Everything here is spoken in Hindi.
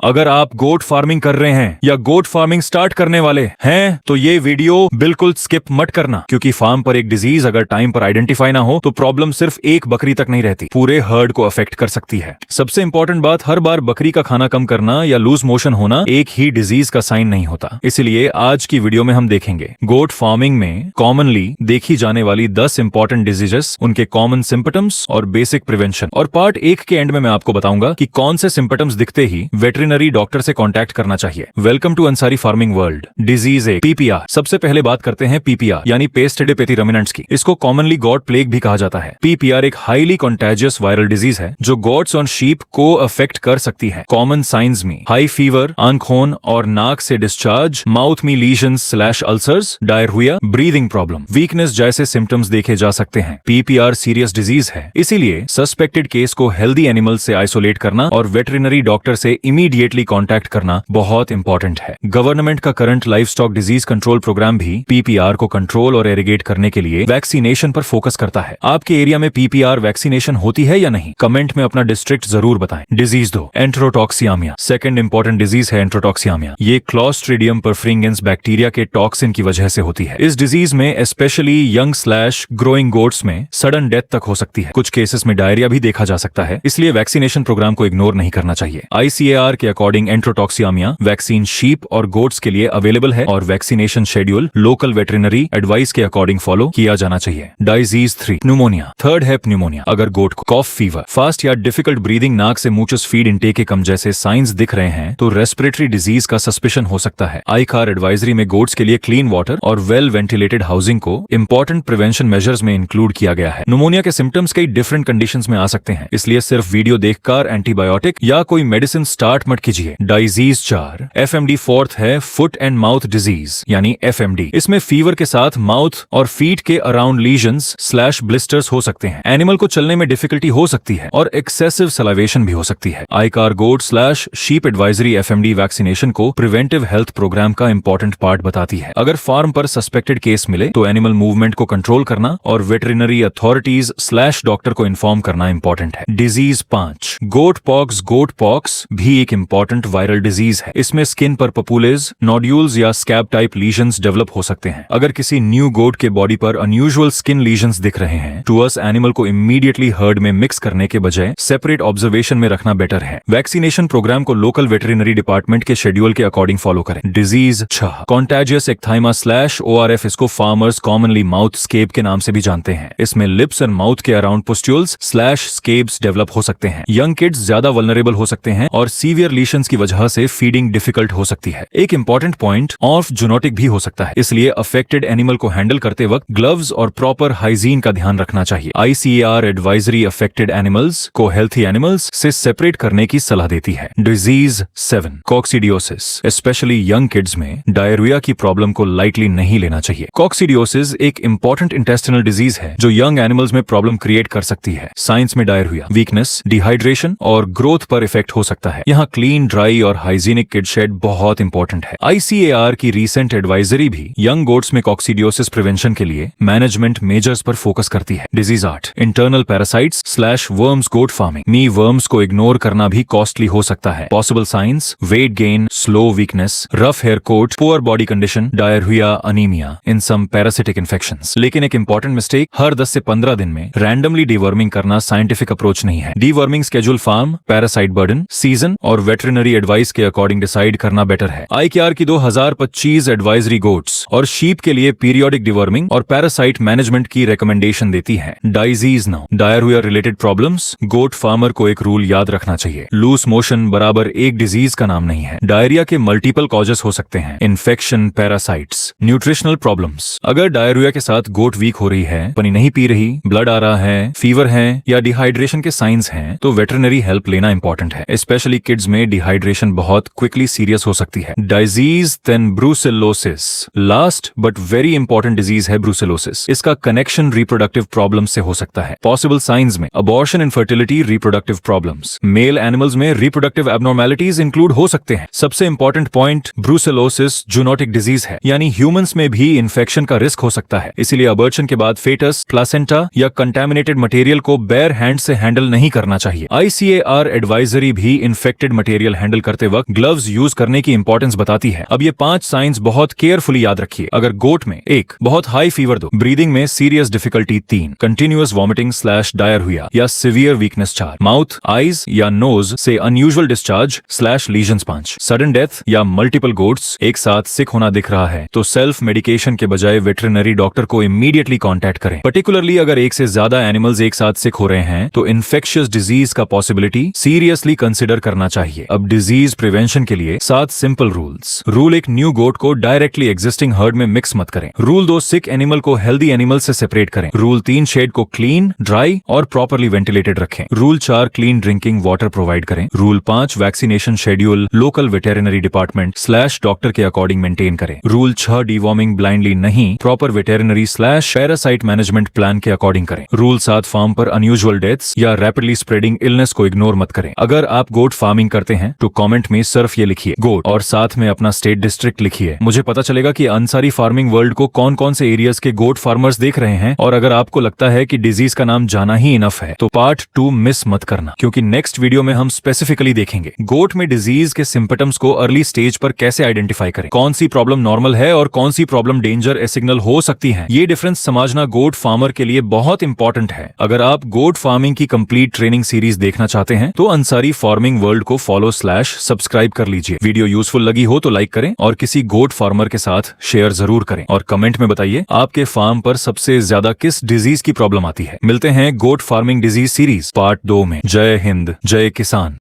अगर आप गोट फार्मिंग कर रहे हैं या गोट फार्मिंग स्टार्ट करने वाले हैं तो ये वीडियो बिल्कुल स्किप मत करना, क्योंकि फार्म पर एक डिजीज अगर टाइम पर आइडेंटिफाई ना हो तो प्रॉब्लम सिर्फ एक बकरी तक नहीं रहती, पूरे हर्ड को अफेक्ट कर सकती है। सबसे इंपॉर्टेंट बात, हर बार बकरी का खाना कम करना या लूज मोशन होना एक ही डिजीज का साइन नहीं होता। इसलिए आज की वीडियो में हम देखेंगे गोट फार्मिंग में कॉमनली देखी जाने वाली 10 इंपॉर्टेंट डिजीजेस, उनके कॉमन सिम्पटम्स और बेसिक प्रिवेंशन। और पार्ट 1 के एंड में मैं आपको बताऊंगा कि कौन से सिम्पटम्स दिखते ही वेटरिनरी डॉक्टर से कांटेक्ट करना चाहिए। Welcome to Ansari farming world. Disease A, PPR. सबसे पहले बात करते हैं पीपीआर यानी पेस्ट एडेपेथी रमिनेंट्स की। इसको कॉमनली गॉट प्लेग भी कहा जाता है। पीपीआर एक हाईली कॉन्टेजियस वायरल डिजीज है जो गॉट्स और शीप को अफेक्ट कर सकती है। कॉमन साइंस में हाई फीवर, आंख खून और नाक से डिस्चार्ज, माउथ में lesions / ulcers, diarrhoea, breathing problem, weakness जैसे सिम्टम्स देखे जा सकते हैं। पीपीआर सीरियस डिजीज है, इसीलिए सस्पेक्टेड केस को हेल्दी एनिमल से आइसोलेट करना और वेटरिनरी डॉक्टर से इमीडिएटली कांटेक्ट करना बहुत इंपॉर्टेंट है। गवर्नमेंट का current life stock disease control programme भी पीपीआर को कंट्रोल और एरिगेट करने के लिए वैक्सीनेशन पर फोकस करता है। आपके एरिया में पीपीआर वैक्सीनेशन होती है या नहीं? कमेंट में अपना डिस्ट्रिक्ट जरूर बताएं। डिजीज 2, एंटेरोटॉक्सियामिया। सेकंड इंपॉर्टेंट डिजीज है एंटेरोटॉक्सियामिया। ये क्लोस्ट्रीडियम परफ्रिंजेंस बैक्टीरिया के टॉक्सिन की वजह से होती है। इस डिजीज में स्पेशली यंग / ग्रोइंग गोट्स में सडन डेथ तक हो सकती है। कुछ केसेस में डायरिया भी देखा जा सकता है, इसलिए वैक्सीनेशन प्रोग्राम को इग्नोर नहीं करना चाहिए। आईसीएआर के अकॉर्डिंग एंटेरोटॉक्सियामिया वैक्सीन शीप और गोट्स के लिए अवेलेबल है और vaccination schedule local veterinary advice के अकॉर्डिंग फॉलो किया जाना चाहिए। Disease 3, pneumonia. थर्ड है न्यूमोनिया। अगर गोट को कॉफ, फीवर, फास्ट या डिफिकल्ट ब्रीदिंग, नाक से मुचस, फीड इनटेक के कम जैसे साइंस दिख रहे हैं तो रेस्पिरेटरी डिजीज का सस्पिशन हो सकता है। आईसीएआर एडवाइजरी में गोट्स के लिए क्लीन वाटर और वेल वेंटिलेटेड हाउसिंग को इंपॉर्टेंट प्रिवेंशन मेजर्स में इंक्लूड किया गया है। न्यूमोनिया के सिम्टम्स कई डिफरेंट कंडीशंस में आ सकते हैं, इसलिए सिर्फ वीडियो देखकर एंटीबायोटिक या कोई मेडिसिन स्टार्ट मत कीजिए। Disease 4, FMD. फोर्थ है फुट एंड माउथ डिजीज यानी एफएमडी। इसमें फीवर के साथ माउथ और फीट के अराउंड लीजन्स / ब्लिस्टर्स हो सकते हैं। एनिमल को चलने में डिफिकल्टी हो सकती है और एक्सेसिव सलाइवेशन भी हो सकती है। आईसीएआर गोट / शीप एडवाइजरी एफएमडी वैक्सीनेशन को प्रिवेंटिव हेल्थ प्रोग्राम का इंपॉर्टेंट पार्ट बताती है। अगर फार्म पर सस्पेक्टेड केस मिले तो एनिमल मूवमेंट को कंट्रोल करना और वेटरिनरी अथॉरिटीज / डॉक्टर को इन्फॉर्म करना इंपॉर्टेंट है। Disease 5, goat pox. Goat pox भी एक इंपॉर्टेंट वायरल डिजीज है। इसमें स्किन पर पपुलेज, नोड्यूल्स या स्कैब टाइप लीजन्स डेवलप हो सकते हैं। अगर किसी न्यू गोट के बॉडी पर अनयूजुअल स्किन लीजन्स दिख रहे हैं तो उस एनिमल को इमीडिएटली हर्ड में मिक्स करने के बजाय सेपरेट ऑब्जर्वेशन में रखना बेटर है। वैक्सीनेशन प्रोग्राम को लोकल वेटरिनरी डिपार्टमेंट के शेड्यूल के अकॉर्डिंग फॉलो करें। Disease 6, contagious ecthyma / ORF. इसको फार्मर्स कॉमनली माउथ स्केब के नाम से भी जानते हैं। इसमें लिप्स एंड माउथ के अराउंड पुस्ट्यूल्स / स्केब्स डेवलप हो सकते हैं। यंग किड्स ज्यादा वल्नरेबल हो सकते हैं और सीवियर लीशंस की वजह से फीडिंग डिफिकल्ट हो सकती है। एक इंपॉर्टेंट पॉइंट, ऑफ जूनोटिक भी हो सकता है, इसलिए अफेक्टेड एनिमल को हैंडल करते वक्त ग्लव्स और प्रॉपर हाइजीन का ध्यान रखना चाहिए। आईसीएआर एडवाइजरी अफेक्टेड एनिमल्स को हेल्थी एनिमल्स से सेपरेट करने की सलाह देती है। Disease 7, coccidiosis. Specially young kids में डायरिया की प्रॉब्लम को लाइटली नहीं लेना चाहिए। कॉक्सीडियोसिस एक इंपॉर्टेंट इंटेस्टिनल डिजीज है जो यंग एनिमल्स में प्रॉब्लम क्रिएट कर सकती है। साइंस में डायरिया, वीकनेस, डिहाइड्रेशन और ग्रोथ पर इफेक्ट हो सकता है। यहाँ क्लीन, ड्राई और हाइजीनिक किड शेड बहुत इंपॉर्टेंट है। आईसीएआर की रीसेंट एडवाइजरी भी यंग गोट्स में कॉक्सीडियोसिस प्रिवेंशन के लिए मैनेजमेंट मेजर्स पर फोकस करती है। Disease 8, internal parasites / worms. Goat farming में वर्म्स को इग्नोर करना भी कॉस्टली हो सकता है। Possible signs, weight gain, slow weakness, rough hair coat, poor body condition, diarrhoea, anaemia in some parasitic infections. लेकिन एक इंपॉर्टेंट मिस्टेक, हर 10 से 15 दिन में रैंडमली डीवर्मिंग करना साइंटिफिक अप्रोच नहीं है। Deworming schedule farm, parasite burden, season और वेटरिनरी एडवाइस के अकॉर्डिंग डिसाइड करना बेटर है। आईसीएआर की 2025 एडवाइजरी गोट्स और शीप के लिए पीरियोडिक डिवर्मिंग और पैरासाइट मैनेजमेंट की रिकमेंडेशन देती है। Disease 9, diarrhoea related problems. Goat farmer को एक रूल याद रखना चाहिए, लूज मोशन बराबर एक डिजीज का नाम नहीं है। डायरिया के मल्टीपल कॉजेस हो सकते हैं, इन्फेक्शन, पैरासाइट्स, न्यूट्रिशनल प्रॉब्लम्स। अगर डायरिया के साथ गोट वीक हो रही है, पानी नहीं पी रही, ब्लड आ रहा है, फीवर है या डिहाइड्रेशन के साइंस हैं तो वेटरिनरी हेल्प लेना इंपॉर्टेंट है। स्पेशली किड्स में डिहाइड्रेशन बहुत क्विकली सीरियस हो सकती है। Disease 10, brucellosis. Last but very important disease है ब्रूसेलोसिस। इसका कनेक्शन रिप्रोडक्टिव प्रॉब्लम से हो सकता है। पॉसिबल साइंस में abortion, infertility, reproductive problems. Male animals में रिप्रोडक्टिव एब्नॉर्मैलिटीज इंक्लूड हो सकते हैं। सबसे important point, brucellosis zoonotic disease है, यानी ह्यूमंस में भी इन्फेक्शन का रिस्क हो सकता है। इसीलिए अबॉर्शन के बाद फेटस, प्लासेंटा या कंटामिनेटेड मटेरियल को बेयर हैंड से हैंडल नहीं करना चाहिए। आईसीएआर एडवाइजरी भी इन्फेक्टेड मटेरियल हैंडल करते वक्त ग्लव्स यूज करने की इंपॉर्टेंस बताती है। अब ये 5 साइंस बहुत केयरफुली याद रखिए। अगर गोट में 1 बहुत हाई फीवर 2 ब्रीदिंग में serious difficulty 3 continuous vomiting / diarrhoea या सिवियर वीकनेस 4 माउथ आईज या नोज से unusual discharge / lesions 5 sudden death या मल्टीपल गोट्स एक साथ सिक होना दिख रहा है तो सेल्फ मेडिकेशन के बजाय वेटरिनरी डॉक्टर को इमीडिएटली कॉन्टैक्ट करें। पर्टिकुलरली अगर एक से ज्यादा एनिमल्स एक साथ सिक हो रहे हैं तो इन्फेक्शियस डिजीज का पॉसिबिलिटी सीरियसली कंसिडर करना चाहिए। अब डिजीज प्रिवेंशन के लिए 7 simple rules. Rule 1 new goat को डायरेक्टली एग्जिस्टिंग हर्ड में मिक्स मत करें। रूल 2 सिक एनिमल को हेल्दी एनिमल से सेपरेट करें। रूल 3 शेड को क्लीन, ड्राई और प्रॉपरली वेंटिलेटेड रखें। Rule 4 clean drinking water provide करें। Rule 5 vaccination schedule local veterinary department / doctor के अकॉर्डिंग मेंटेन करें। रूल 6 डीवॉर्मिंग ब्लाइंडली नहीं, proper veterinary / parasite management plan के अकॉर्डिंग करें। रूल 7 फार्म पर अनयूजुअल डेथ्स या रैपिडली स्प्रेडिंग इलनेस को इग्नोर मत करें। अगर आप गोट फार्मिंग करते हैं तो कमेंट में सिर्फ ये लिखिए गोट और साथ में अपना स्टेट डिस्ट्रिक्ट लिखिए। मुझे पता चलेगा कि अंसारी फार्मिंग वर्ल्ड को कौन कौन से एरियाज के गोट फार्मर्स देख रहे हैं। और अगर आपको लगता है कि डिजीज का नाम जाना ही इनफ है तो पार्ट 2 मिस मत करना, क्योंकि नेक्स्ट वीडियो में हम स्पेसिफिकली देखेंगे गोट में डिजीज के सिम्पटम्स को अर्ली स्टेज पर कैसे आइडेंटिफाई करें, कौन सी प्रॉब्लम नॉर्मल है और कौन सी प्रॉब्लम डेंजर सिग्नल हो सकती है। ये डिफरेंस समझना गोट फार्मर के लिए बहुत इंपॉर्टेंट है। अगर आप गोट फार्मिंग की कंप्लीट ट्रेनिंग सीरीज देखना चाहते हैं तो अंसारी फार्मिंग वर्ल्ड को फॉलो / सब्सक्राइब कर लीजिए। वीडियो यूजफुल लगी हो तो लाइक करें और किसी गोट फार्मर के साथ शेयर जरूर करें और कमेंट में बताइए आपके फार्म पर सबसे ज्यादा किस डिजीज की प्रॉब्लम आती है। मिलते हैं goat farming disease series part 2 में। जय हिंद, जय किसान।